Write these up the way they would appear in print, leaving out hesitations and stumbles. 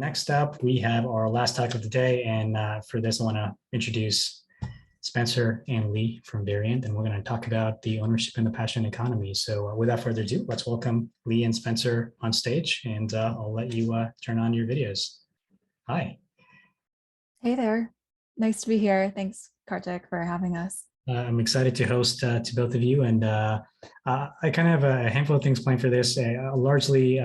next up, we have our last talk of the day. And for this, I want to introduce Spencer and Lee from Variant, and we're going to talk about the ownership in the passion economy. So without further ado, let's welcome Lee and Spencer on stage, and I'll let you turn on your videos. Hi. Hey there. Nice to be here. Thanks, Kartik, for having us. I'm excited to host to both of you, and I kind of have a handful of things planned for this. Largely,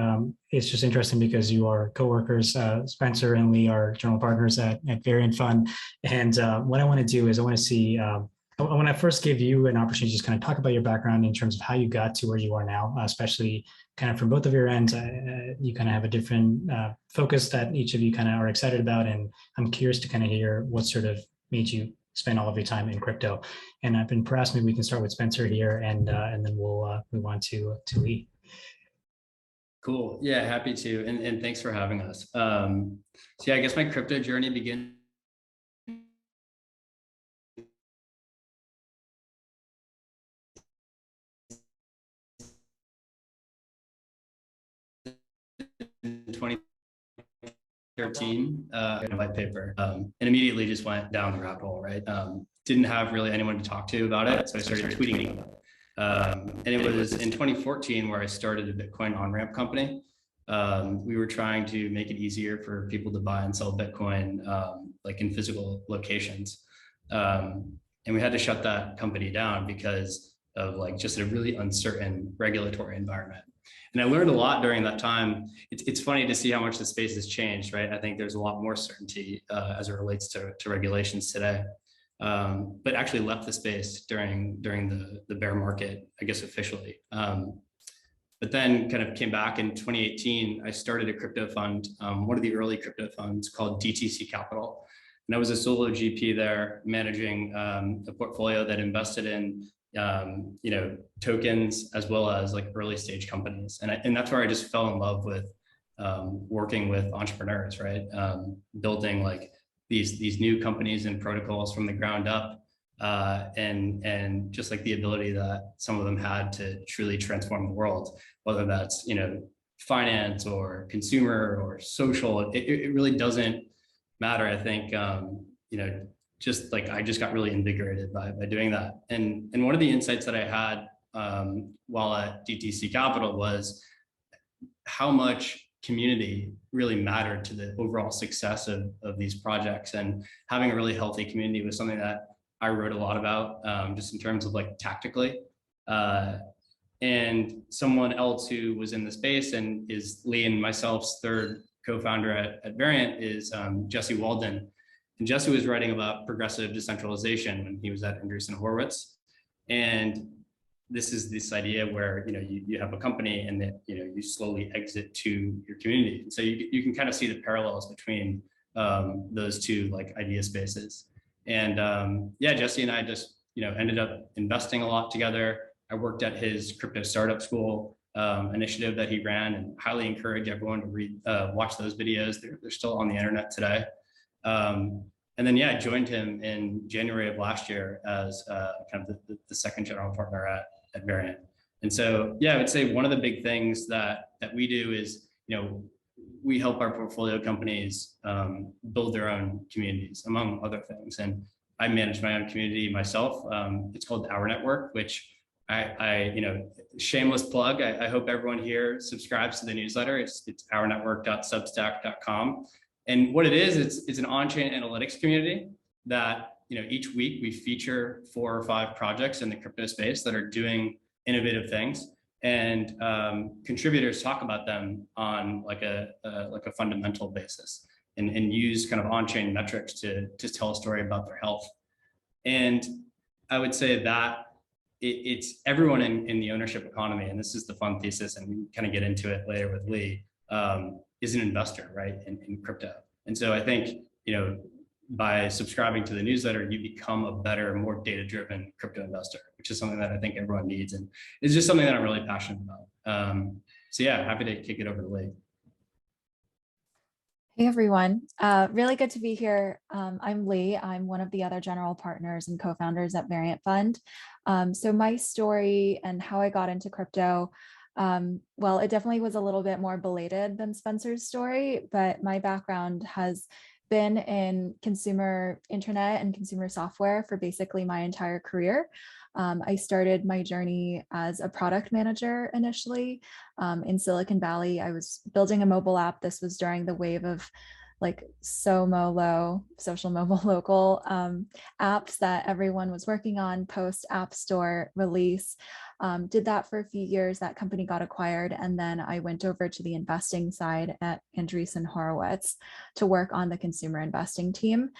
it's just interesting because you are coworkers. Spencer and Lee are general partners at Variant Fund, and what I want to do is I want to see. I want to first give you an opportunity to just kind of talk about your background in terms of how you got to where you are now, especially kind of from both of your ends. You kind of have a different focus that each of you kind of are excited about, and I'm curious to kind of hear what sort of made you spend all of your time in crypto. And I've been perhaps maybe we can start with Spencer here, and then we'll move on to Lee. Cool. Yeah, happy to. And thanks for having us. So yeah, I guess my crypto journey began in 2013 in a white paper, and immediately just went down the rabbit hole, right? Didn't have really anyone to talk to about it, so I started tweeting about it. And it was in 2014 where I started a Bitcoin on-ramp company. We were trying to make it easier for people to buy and sell Bitcoin like in physical locations. And we had to shut that company down because of like just a really uncertain regulatory environment. And I learned a lot during that time. It's funny to see how much the space has changed, right? I think there's a lot more certainty as it relates to regulations today. But actually left the space during the bear market, I guess officially. But then kind of came back in 2018. I started a crypto fund, one of the early crypto funds called DTC Capital. And I was a solo GP there, managing a portfolio that invested in tokens as well as like early stage companies. And that's where I just fell in love with working with entrepreneurs, right? Building like these new companies and protocols from the ground up, and just like the ability that some of them had to truly transform the world, whether that's finance or consumer or social. It really doesn't matter. I think just like I just got really invigorated by doing that. And one of the insights that I had while at DTC Capital was how much community really mattered to the overall success of these projects. And having a really healthy community was something that I wrote a lot about, just in terms of like tactically. And someone else who was in the space and is Lee and myself's third co-founder at Variant is Jesse Walden. And Jesse was writing about progressive decentralization when he was at Andreessen Horowitz. And this is this idea where you have a company and that you slowly exit to your community. And so you can kind of see the parallels between those two like idea spaces. And yeah, Jesse and I just ended up investing a lot together. I worked at his crypto startup school initiative that he ran, and highly encourage everyone to watch those videos. They're still on the internet today. And then, yeah, I joined him in January of last year as kind of the second general partner at Variant. And so, yeah, I would say one of the big things that we do is, we help our portfolio companies build their own communities, among other things. And I manage my own community myself. It's called Our Network, which I shameless plug. I hope everyone here subscribes to the newsletter. It's ournetwork.substack.com. And what it is, it's an on-chain analytics community that, each week we feature 4 or 5 projects in the crypto space that are doing innovative things, and contributors talk about them on like a fundamental basis, and use kind of on-chain metrics to tell a story about their health. And I would say that it's everyone in the ownership economy, and this is the fun thesis, and we can kind of get into it later with Lee, is an investor, right, in crypto. And so I think, by subscribing to the newsletter, you become a better, more data-driven crypto investor, which is something that I think everyone needs, and it's just something that I'm really passionate about. So yeah, happy to kick it over to Lee. Hey everyone, really good to be here. I'm Lee. I'm one of the other general partners and co-founders at Variant Fund. So my story and how I got into crypto, Well, it definitely was a little bit more belated than Spencer's story, but my background has been in consumer internet and consumer software for basically my entire career. I started my journey as a product manager initially in Silicon Valley. I was building a mobile app. This was during the wave of like SOMO, social mobile local apps that everyone was working on post App Store release. Did that for a few years. That company got acquired. And then I went over to the investing side at Andreessen Horowitz to work on the consumer investing team.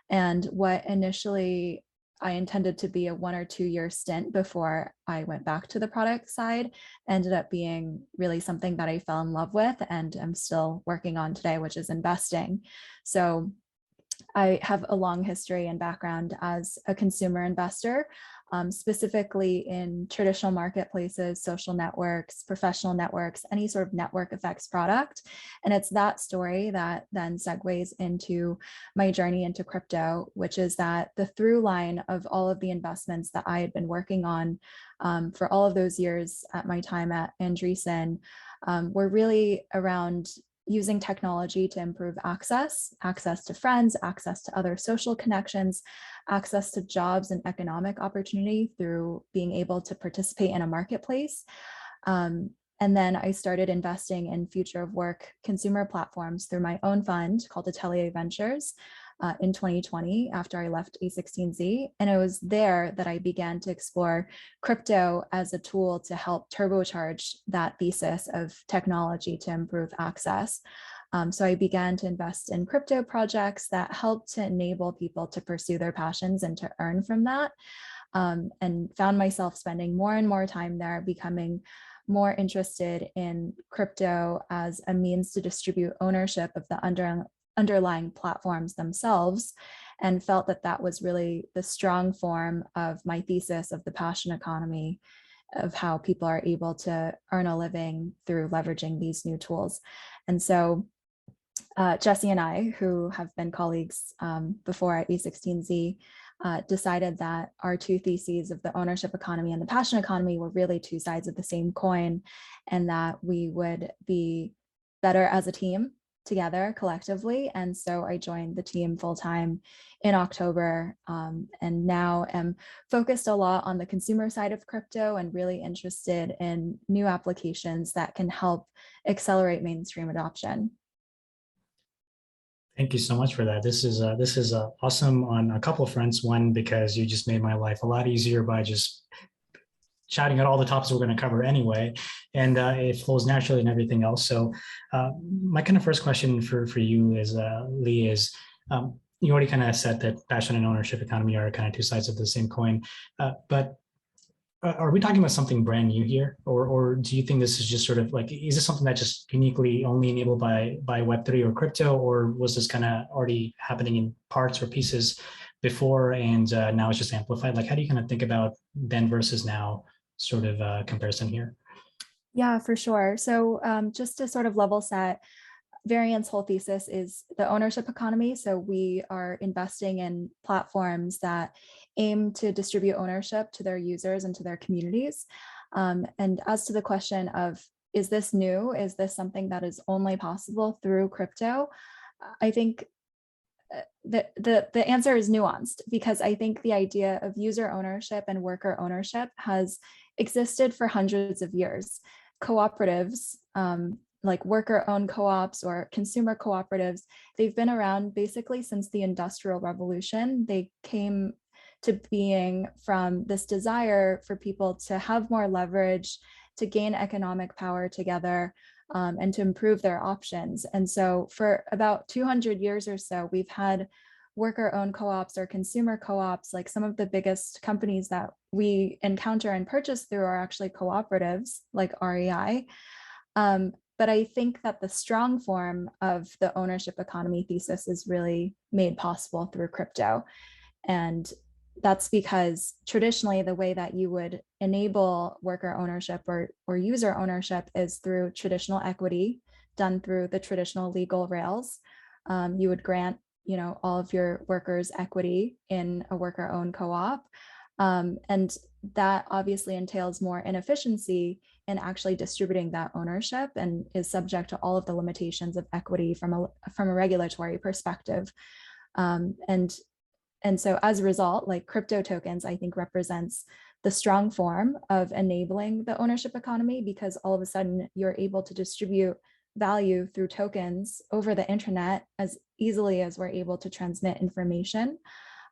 And what initially I intended to be a 1 or 2 year stint before I went back to the product side ended up being really something that I fell in love with and I'm still working on today, which is investing. So I have a long history and background as a consumer investor, specifically in traditional marketplaces, social networks, professional networks, any sort of network effects product. And it's that story that then segues into my journey into crypto, which is that the through line of all of the investments that I had been working on for all of those years at my time at Andreessen were really around using technology to improve access to friends, access to other social connections, access to jobs and economic opportunity through being able to participate in a marketplace. And then I started investing in future of work consumer platforms through my own fund called Atelier Ventures in 2020 after I left A16Z. And it was there that I began to explore crypto as a tool to help turbocharge that thesis of technology to improve access. So I began to invest in crypto projects that help to enable people to pursue their passions and to earn from that. And found myself spending more and more time there, becoming more interested in crypto as a means to distribute ownership of the underlying platforms themselves, and felt that that was really the strong form of my thesis of the passion economy, of how people are able to earn a living through leveraging these new tools. And so Jesse and I, who have been colleagues before at A16Z, decided that our two theses of the ownership economy and the passion economy were really two sides of the same coin, and that we would be better as a team together collectively. And so I joined the team full-time in October, and now am focused a lot on the consumer side of crypto and really interested in new applications that can help accelerate mainstream adoption. Thank you so much for that. This is awesome on a couple of fronts. One, because you just made my life a lot easier by just chatting at all the topics we're going to cover anyway, and it flows naturally and everything else. So my kind of first question for you is, Lee, is you already kind of said that passion and ownership economy are kind of two sides of the same coin, but are we talking about something brand new here, or do you think this is just sort of like, is this something that's just uniquely only enabled by Web3 or crypto, or was this kind of already happening in parts or pieces before and now it's just amplified? Like, how do you kind of think about then versus now sort of comparison here? Yeah, for sure. So just to sort of level set, Variant's whole thesis is the ownership economy. So we are investing in platforms that aim to distribute ownership to their users and to their communities. And as to the question of, is this new? Is this something that is only possible through crypto? I think the answer is nuanced, because I think the idea of user ownership and worker ownership has existed for hundreds of years. Cooperatives, like worker-owned co-ops or consumer cooperatives, they've been around basically since the Industrial Revolution. They came to being from this desire for people to have more leverage, to gain economic power together, and to improve their options. And so for about 200 years or so, we've had worker-owned co-ops or consumer co-ops. Like some of the biggest companies that we encounter and purchase through are actually cooperatives like REI. But I think that the strong form of the ownership economy thesis is really made possible through crypto. And that's because traditionally the way that you would enable worker ownership or user ownership is through traditional equity done through the traditional legal rails. You would grant, all of your workers equity in a worker-owned co-op. And that obviously entails more inefficiency in actually distributing that ownership and is subject to all of the limitations of equity from a regulatory perspective. And so as a result, like crypto tokens, I think represents the strong form of enabling the ownership economy, because all of a sudden you're able to distribute value through tokens over the internet as easily as we're able to transmit information.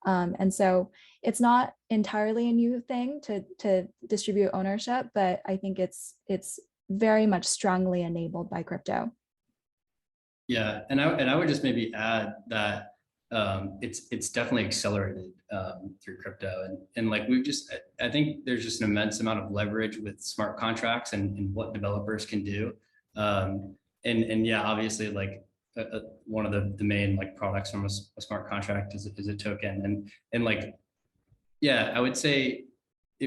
And so it's not entirely a new thing to distribute ownership, but I think it's very much strongly enabled by crypto. Yeah, and I would just maybe add that it's definitely accelerated through crypto, and like I think there's just an immense amount of leverage with smart contracts and what developers can do, and yeah, obviously like one of the main like products from a smart contract is a token, and like yeah, I would say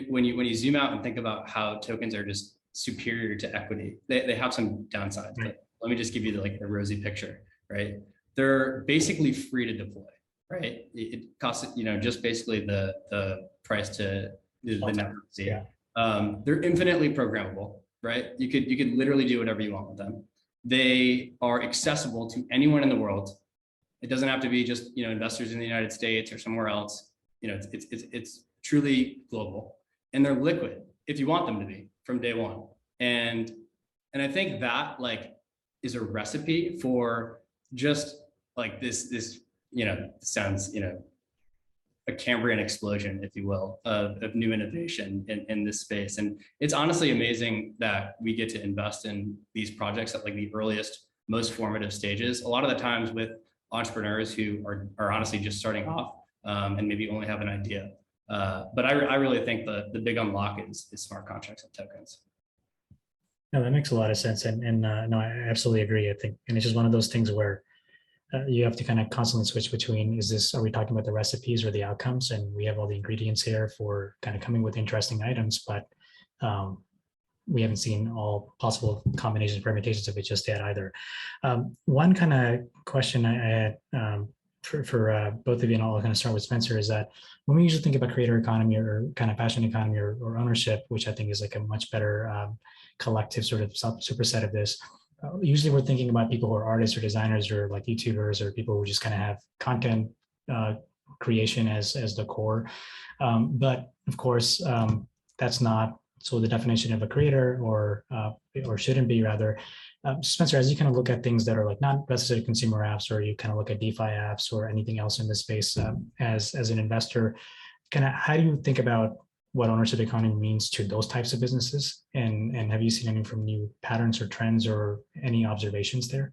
when you zoom out and think about how tokens are just superior to equity, they have some downsides, but let me just give you the rosy picture, right? They're basically free to deploy, right? It costs, just basically the price to the network fee. Yeah. They're infinitely programmable, right? You could literally do whatever you want with them. They are accessible to anyone in the world. It doesn't have to be just, investors in the United States or somewhere else. It's truly global, and they're liquid if you want them to be from day one. And I think that is a recipe for just like this sounds, a Cambrian explosion, if you will, of new innovation in this space. And it's honestly amazing that we get to invest in these projects at the earliest, most formative stages. A lot of the times with entrepreneurs who are honestly just starting off and maybe only have an idea. But I really think the big unlock is smart contracts and tokens. No, that makes a lot of sense. And no, I absolutely agree. I think, and it's just one of those things where you have to kind of constantly switch between, are we talking about the recipes or the outcomes? And we have all the ingredients here for kind of coming with interesting items, but we haven't seen all possible combinations, permutations of it just yet either. One kind of question I had for both of you, and I'll kind of start with Spencer, is that when we usually think about creator economy or kind of passion economy or ownership, which I think is a much better collective sort of superset of this, usually we're thinking about people who are artists or designers or YouTubers or people who just kind of have content creation as the core. But of course, that's not so the definition of a creator, or shouldn't be rather. Spencer, as you kind of look at things that are not necessarily consumer apps, or you kind of look at DeFi apps or anything else in this space, as an investor, kind of how do you think about what ownership economy means to those types of businesses? And have you seen any from new patterns or trends or any observations there?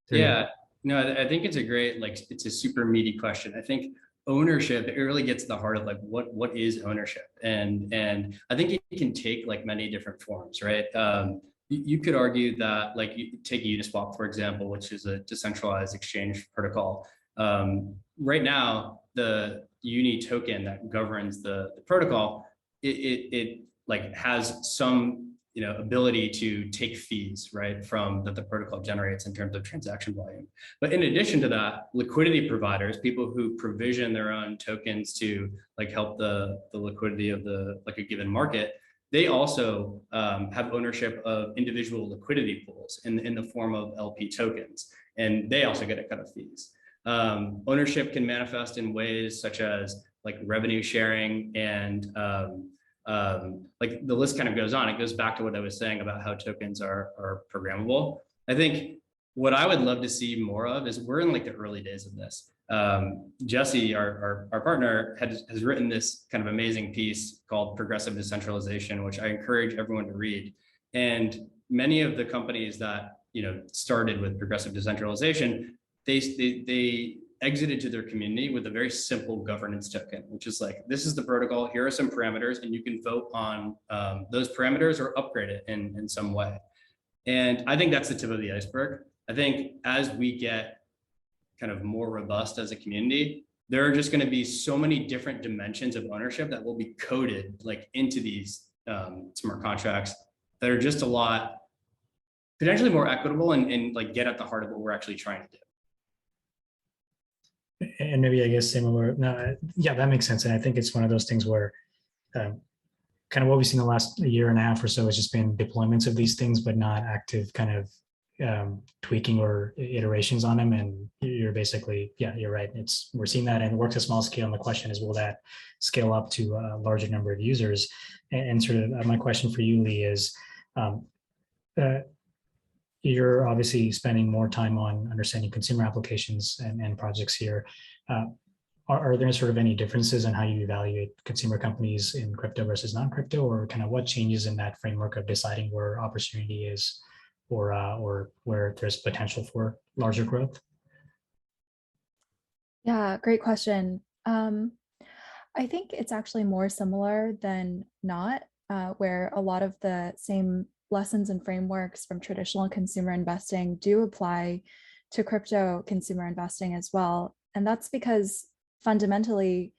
Yeah, no, I think it's a great, it's a super meaty question. I think ownership, it really gets to the heart of what is ownership, and I think it can take many different forms, right? You could argue that you take Uniswap, for example, which is a decentralized exchange protocol. Right now, the Uni token that governs the protocol, it has some ability to take fees, right, from that the protocol generates in terms of transaction volume. But in addition to that, liquidity providers, people who provision their own tokens to help the liquidity of a given market, they also have ownership of individual liquidity pools in the form of LP tokens, and they also get a cut of fees. Ownership can manifest in ways such as revenue sharing, and the list kind of goes on. It goes back to what I was saying about how tokens are programmable. I think what I would love to see more of is we're in the early days of this. Jesse, our partner, has written this kind of amazing piece called Progressive Decentralization, which I encourage everyone to read. And many of the companies that started with progressive decentralization, they exited to their community with a very simple governance token, which is this is the protocol, here are some parameters, and you can vote on those parameters or upgrade it in some way. And I think that's the tip of the iceberg. I think as we get kind of more robust as a community, there are just going to be so many different dimensions of ownership that will be coded into these smart contracts that are just a lot potentially more equitable and get at the heart of what we're actually trying to do. And maybe I guess similar. No, yeah, that makes sense. And I think it's one of those things where kind of what we've seen the last year and a half or so has just been deployments of these things, but not active kind of tweaking or iterations on them. And you're basically, yeah, you're right. We're seeing that, and it works at small scale. And the question is, will that scale up to a larger number of users? And sort of my question for you, Lee, is you're obviously spending more time on understanding consumer applications and projects here. Are there sort of any differences in how you evaluate consumer companies in crypto versus non-crypto, or kind of what changes in that framework of deciding where opportunity is, or where there's potential for larger growth? Yeah, great question. I think it's actually more similar than not, where a lot of the same lessons and frameworks from traditional consumer investing do apply to crypto consumer investing as well. And that's because fundamentally,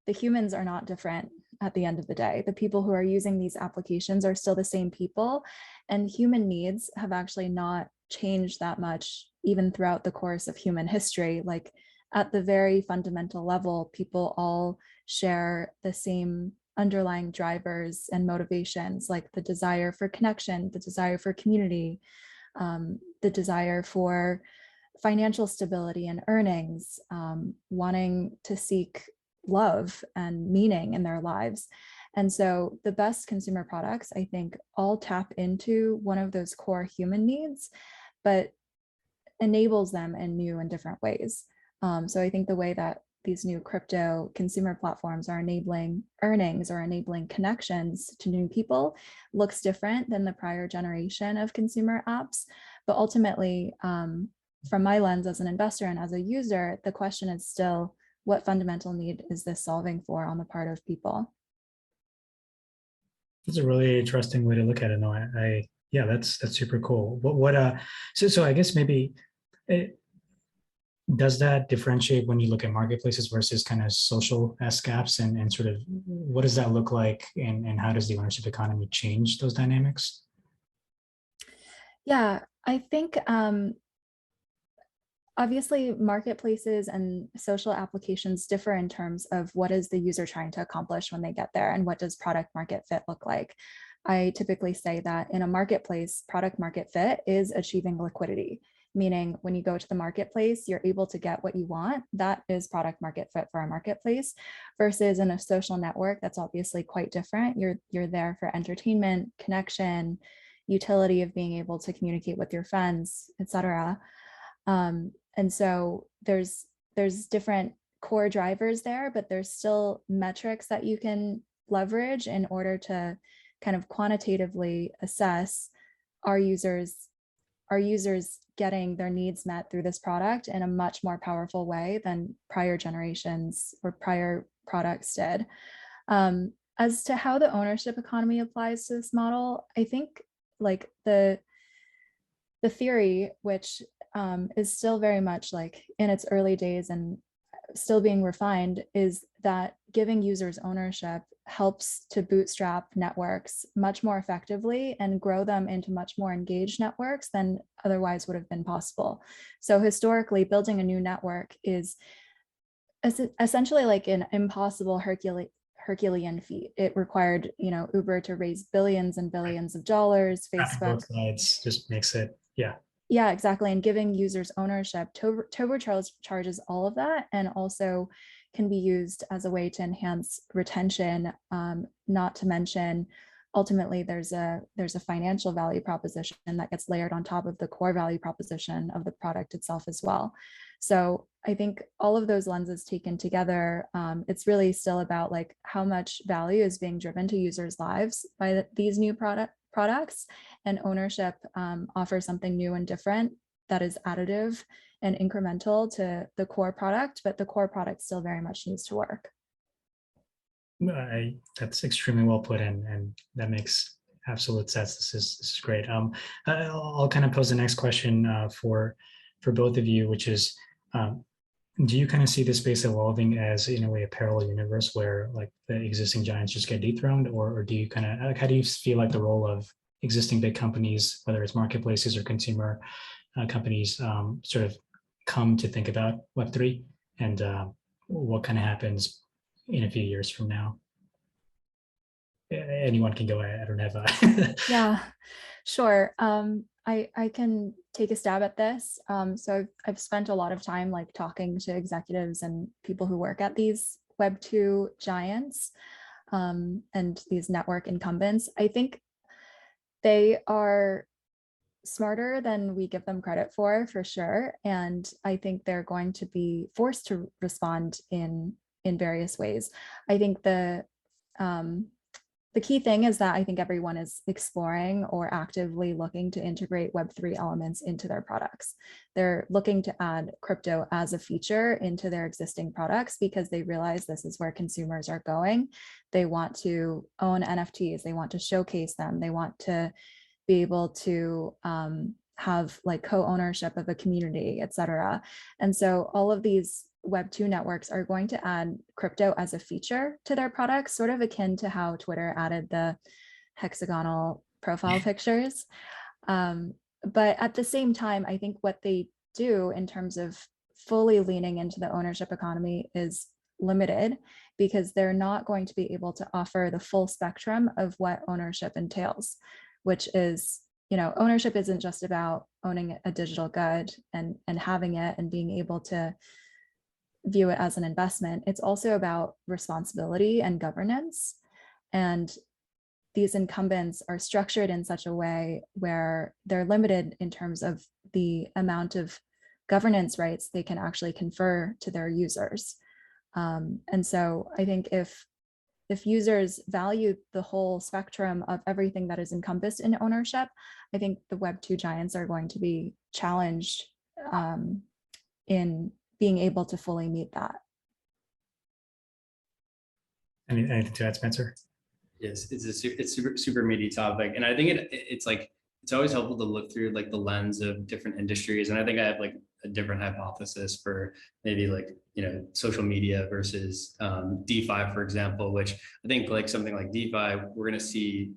the humans are not different at the end of the day. The people who are using these applications are still the same people, and human needs have actually not changed that much even throughout the course of human history. Like at the very fundamental level, people all share the same underlying drivers and motivations, like the desire for connection, the desire for community, the desire for financial stability and earnings, wanting to seek love and meaning in their lives. And so the best consumer products, I think, all tap into one of those core human needs, but enables them in new and different ways. So I think the way that these new crypto consumer platforms are enabling earnings or enabling connections to new people looks different than the prior generation of consumer apps. But ultimately, from my lens as an investor and as a user, the question is still, what fundamental need is this solving for on the part of people? That's a really interesting way to look at it. No, yeah, that's super cool. So I guess maybe does that differentiate when you look at marketplaces versus kind of social-esque apps, and sort of what does that look like, and how does the ownership economy change those dynamics? Yeah, I think obviously marketplaces and social applications differ in terms of what is the user trying to accomplish when they get there, and what does product market fit look like. I typically say that in a marketplace, product market fit is achieving liquidity, meaning when you go to the marketplace, you're able to get what you want. That is product market fit for a marketplace, versus in a social network, that's obviously quite different. You're there for entertainment, connection, utility of being able to communicate with your friends, etc. And so there's different core drivers there, but there's still metrics that you can leverage in order to kind of quantitatively assess, are users getting their needs met through this product in a much more powerful way than prior generations or prior products did. As to how the ownership economy applies to this model, I think like the theory, which is still very much like in its early days and still being refined, is that giving users ownership helps to bootstrap networks much more effectively and grow them into much more engaged networks than otherwise would have been possible. So historically, building a new network is essentially like an impossible Herculean feat. It required, Uber to raise billions and billions of dollars. Facebook, both sides just makes it, yeah. Yeah, exactly. And giving users ownership, turbocharges charges all of that, and also can be used as a way to enhance retention. Not to mention, ultimately, there's a financial value proposition that gets layered on top of the core value proposition of the product itself as well. So I think all of those lenses taken together, it's really still about like how much value is being driven to users' lives by these new products, and ownership offers something new and different that is additive and incremental to the core product, but the core product still very much needs to work. That's extremely well put in, and that makes absolute sense. This is great. I'll kind of pose the next question for both of you, which is, do you kind of see this space evolving as, in a way, a parallel universe where like the existing giants just get dethroned, or do you kind of like, how do you feel like the role of existing big companies, whether it's marketplaces or consumer companies, sort of come to think about Web3, and what kind of happens in a few years from now? anyone can go. I don't have Yeah, sure. I can take a stab at this. So I've spent a lot of time like talking to executives and people who work at these Web2 giants and these network incumbents. I think they are smarter than we give them credit for sure. And I think they're going to be forced to respond in various ways. I think the key thing is that I think everyone is exploring or actively looking to integrate Web3 elements into their products. They're looking to add crypto as a feature into their existing products because they realize this is where consumers are going. They want to own NFTs. They want to showcase them. They want to be able to have like co-ownership of a community, et cetera. And so all of these Web2 networks are going to add crypto as a feature to their products, sort of akin to how Twitter added the hexagonal profile pictures. But at the same time, I think what they do in terms of fully leaning into the ownership economy is limited because they're not going to be able to offer the full spectrum of what ownership entails, which is, you know, ownership isn't just about owning a digital good and having it and being able to view it as an investment. It's also about responsibility and governance. And these incumbents are structured in such a way where they're limited in terms of the amount of governance rights they can actually confer to their users. And so I think if users value the whole spectrum of everything that is encompassed in ownership, I think the Web2 giants are going to be challenged in being able to fully meet that. anything to add, Spencer? Yes, it's super meaty topic, and I think it's like it's always helpful to look through like the lens of different industries. And I think I have like a different hypothesis for maybe like, you know, social media versus DeFi, for example, which I think like something like DeFi, we're going to see,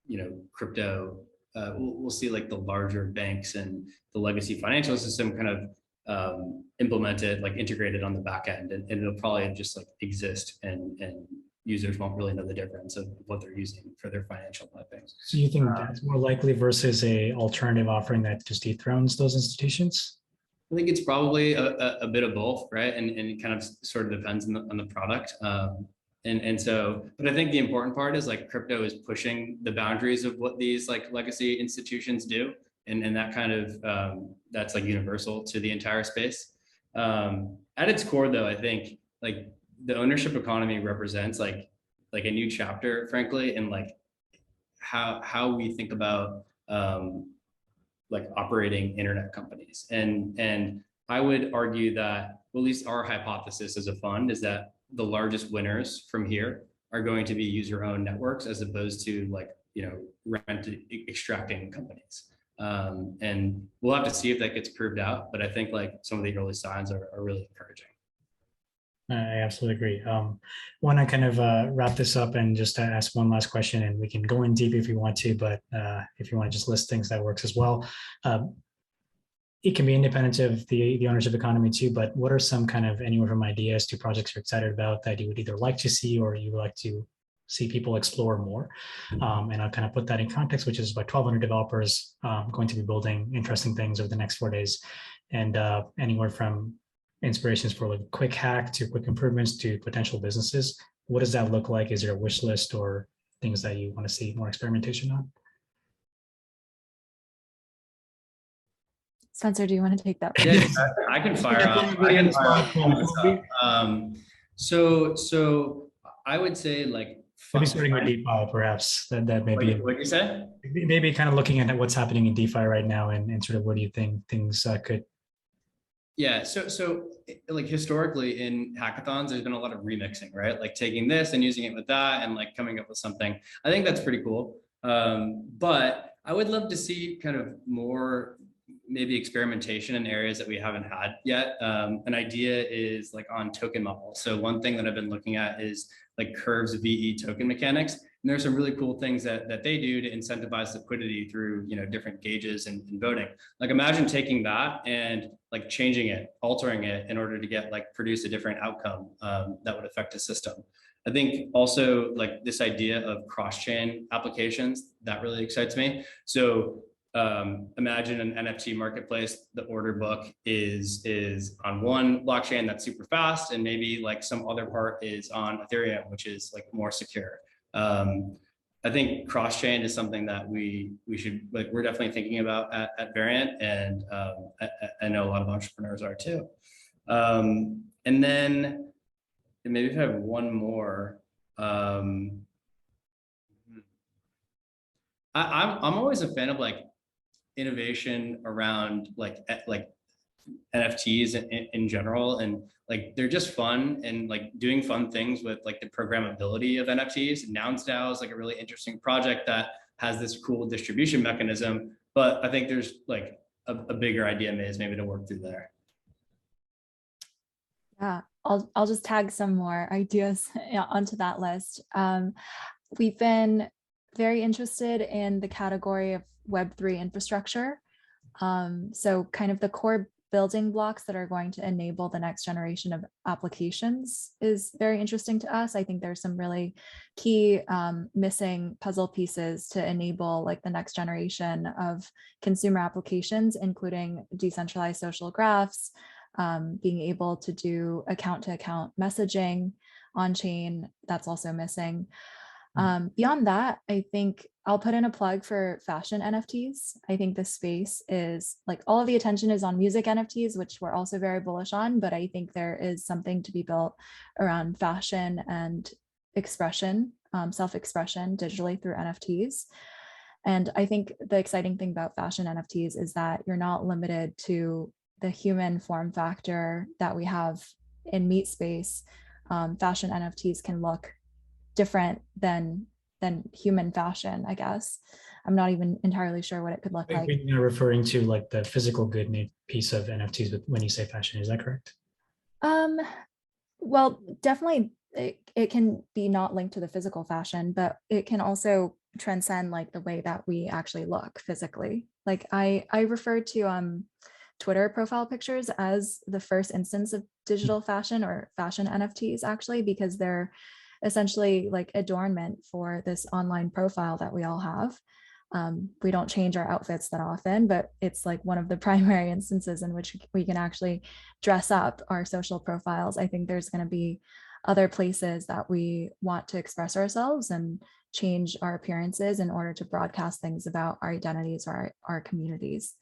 you know, crypto. We'll see like the larger banks and the legacy financial system kind of implemented, like integrated on the back end, and it'll probably just like exist and users won't really know the difference of what they're using for their financial things. So you think that's more likely versus a alternative offering that just dethrones those institutions? I think it's probably a bit of both, right? And it kind of sort of depends on the product. And so, but I think the important part is like crypto is pushing the boundaries of what these like legacy institutions do. And that kind of, that's like universal to the entire space. At its core though, I think like the ownership economy represents like a new chapter, frankly, in like how we think about like operating internet companies. And I would argue that, well, at least our hypothesis as a fund is that the largest winners from here are going to be user-owned networks as opposed to like, you know, rent extracting companies. And we'll have to see if that gets proved out, but I think like some of the early signs are really encouraging. I absolutely agree. Want to kind of wrap this up and just ask one last question, and we can go in deep if you want to, but if you want to just list things, that works as well. It can be independent of the ownership economy too, but what are some kind of anywhere from ideas to projects you're excited about that you would either like to see or you would like to see people explore more? And I'll kind of put that in context, which is about 1,200 developers going to be building interesting things over the next 4 days. And anywhere from inspirations for like quick hack to quick improvements to potential businesses. What does that look like? Is there a wish list or things that you want to see more experimentation on? Spencer, do you want to take that? Yeah, I can fire up. So I would say like maybe starting with DeFi, perhaps that maybe. What you said? Maybe kind of looking at what's happening in DeFi right now and sort of what do you think things could. Yeah, so like historically in hackathons, there's been a lot of remixing, right? Like taking this and using it with that and like coming up with something. I think that's pretty cool. But I would love to see kind of more maybe experimentation in areas that we haven't had yet. An idea is like on token model. So one thing that I've been looking at is like Curve's VE token mechanics. And there's some really cool things that they do to incentivize liquidity through, you know, different gauges and voting. Like imagine taking that and like changing it, altering it in order to get like produce a different outcome that would affect the system. I think also like this idea of cross-chain applications, that really excites me. So imagine an NFT marketplace, the order book is on one blockchain that's super fast, and maybe like some other part is on Ethereum, which is like more secure. I think cross-chain is something that we should, like, we're definitely thinking about at Variant, and I know a lot of entrepreneurs are too. And then maybe if I have one more, I'm always a fan of like innovation around like NFTs in general, and like they're just fun, and like doing fun things with like the programmability of NFTs. NounsDAO is like a really interesting project that has this cool distribution mechanism, but I think there's like a bigger idea is maybe to work through there. Yeah, I'll just tag some more ideas onto that list. We've been very interested in the category of Web3 infrastructure. So kind of the core building blocks that are going to enable the next generation of applications is very interesting to us. I think there's some really key missing puzzle pieces to enable like the next generation of consumer applications, including decentralized social graphs, being able to do account-to-account messaging on chain. That's also missing. Beyond that, I think I'll put in a plug for fashion NFTs. I think the space is like, all of the attention is on music NFTs, which we're also very bullish on, but I think there is something to be built around fashion and expression, self-expression digitally through NFTs. And I think the exciting thing about fashion NFTs is that you're not limited to the human form factor that we have in meat space. Fashion NFTs can look different than human fashion, I guess. I'm not even entirely sure what it could look like. You're referring to like the physical good piece of NFTs when you say fashion, is that correct? Well, definitely it can be not linked to the physical fashion, but it can also transcend like the way that we actually look physically. Like I refer to Twitter profile pictures as the first instance of digital fashion or fashion NFTs, actually, because they're essentially like adornment for this online profile that we all have. We don't change our outfits that often, but it's like one of the primary instances in which we can actually dress up our social profiles. I think there's going to be other places that we want to express ourselves and change our appearances in order to broadcast things about our identities or our communities.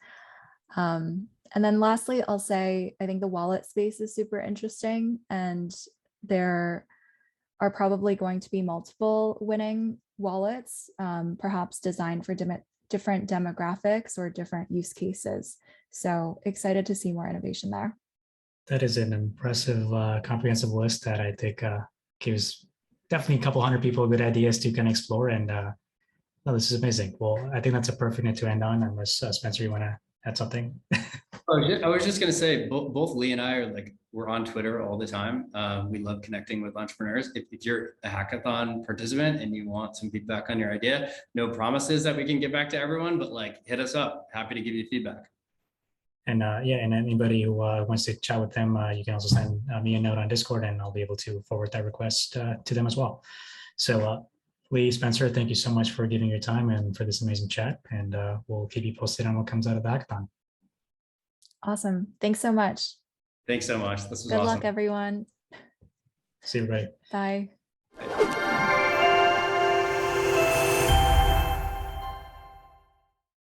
And then lastly, I'll say, I think the wallet space is super interesting, and there are probably going to be multiple winning wallets, perhaps designed for different demographics or different use cases. So excited to see more innovation there. That is an impressive, comprehensive list that I think gives definitely a couple hundred people good ideas to kind of explore. And no, this is amazing. Well, I think that's a perfect note to end on, unless Spencer, you want to add something? I was just going to say, both Lee and I are like, we're on Twitter all the time. We love connecting with entrepreneurs. If you're a hackathon participant and you want some feedback on your idea, no promises that we can get back to everyone, but like hit us up. Happy to give you feedback. And yeah, and anybody who wants to chat with them, you can also send me a note on Discord, and I'll be able to forward that request to them as well. So Lee, Spencer, thank you so much for giving your time and for this amazing chat. And we'll keep you posted on what comes out of the hackathon. Awesome. Thanks so much. Thanks so much. This was Good awesome. luck, everyone. See you, everybody. Bye.